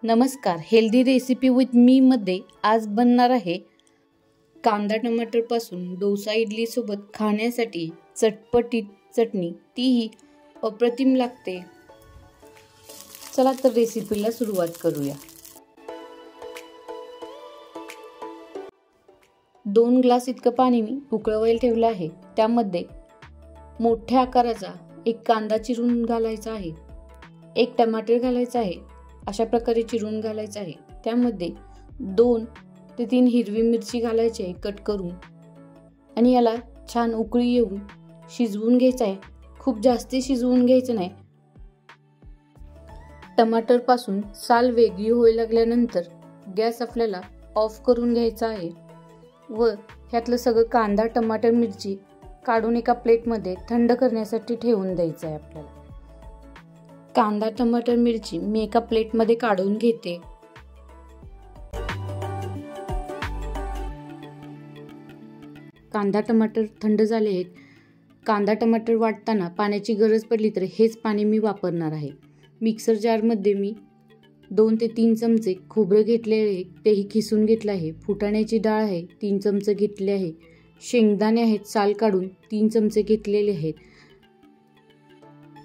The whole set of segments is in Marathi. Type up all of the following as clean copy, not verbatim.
नमस्कार, हेल्दी रेसिपी विथ मी मध्ये आज बनणार आहे कांदा टमाटर पासून डोसा इडली सोबत खाण्यासाठी चटपटीत चटणी, तीही अप्रतिम लागते। चला तर रेसिपीला सुरुवात करूया। 2 ग्लास इतकं पाणी मी उकळवायला ठेवलं आहे। त्यामध्ये मोठ्या आकाराचा एक कांदा चिरून घालायचा आहे, एक टमाटर घालायचा आहे, अशा प्रकारे चिरून घालायचं आहे। त्यामध्ये 2 ते 3 हिरवी मिरची घालायची आहे कट करून, आणि याला छान उकळी येऊन शिजवून घ्यायचं आहे। खूप जास्त शिजवून घ्यायचं नाही। टमाटर पासून साल वेगळी होईल लागल्यानंतर गॅस आपल्याला ऑफ करून घ्यायचा आहे व ह्यातलं सगळं कांदा टमाटर मिरची काढून एका प्लेटमध्ये थंड करण्यासाठी ठेवून द्यायचं आहे आपल्याला। कांदा टमाटर मिरची मी एका प्लेटमध्ये काढून घेते। कांदा टमाटर थंड झाले आहेत। कांदा टमाटर वाटताना पाण्याची गरज पडली तर हेच पाणी मी वापरणार आहे। मिक्सर जार मध्ये मी 2 ते 3 चमचे खोबरं घेतले आहे, तेही खिसून घेतलं आहे। फुटाण्याची डाळ आहे 3 चमचे घेतले आहे। शेंगदाणे आहेत साल काढून 3 चमचे घेतलेले आहेत।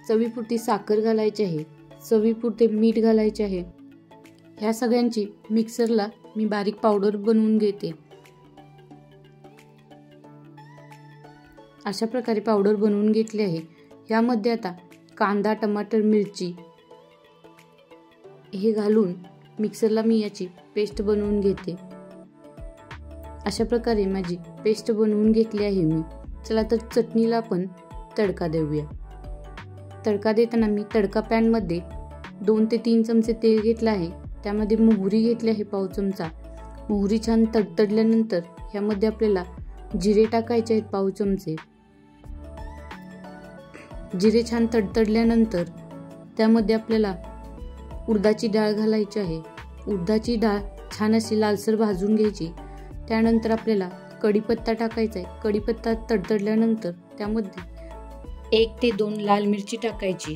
चवीपुरती साखर घालायची आहे, चवीपुरते मीठ घालायचे आहे। ह्या सगळ्यांची मिक्सरला मी बारीक पावडर बनवून घेते। अशा प्रकारे पावडर बनवून घेतली आहे। यामध्ये आता कांदा टमाटर मिरची हे घालून मिक्सरला मी याची पेस्ट बनवून घेते। अशा प्रकारे माझी पेस्ट बनवून घेतली आहे मी। चला तर चटणीला आपण तडका देऊया। तडका देताना मी तडका पॅन मध्ये 2 ते 3 चमचे तेल घेतले आहे। त्यामध्ये मोहरी घेतली आहे पाव चमचा। मोहरी छान तडतडल्यानंतर यामध्ये आपल्याला जिरे टाकायचे आहेत पाव चमचे। जिरे छान तडतडल्यानंतर त्यामध्ये आपल्याला उडदाची डाळ घालायची आहे। उडदाची डाळ छान अशी लालसर भाजून घ्यायची। त्यानंतर आपल्याला कढीपत्ता टाकायचा आहे। कढीपत्ता तडतडल्यानंतर त्यामध्ये 1 ते 2 लाल मिरची टाकायची।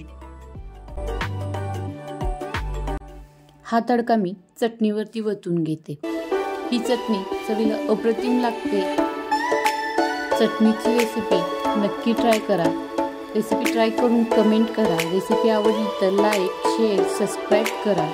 हा तडका मी चटणीवरती वतून घेते। ही चटणी चवीला अप्रतिम लागते। चटणीची रेसिपी नक्की ट्राय करा। रेसिपी ट्राय करून कमेंट करा। रेसिपी आवडली तर लाईक शेअर सबस्क्राईब करा।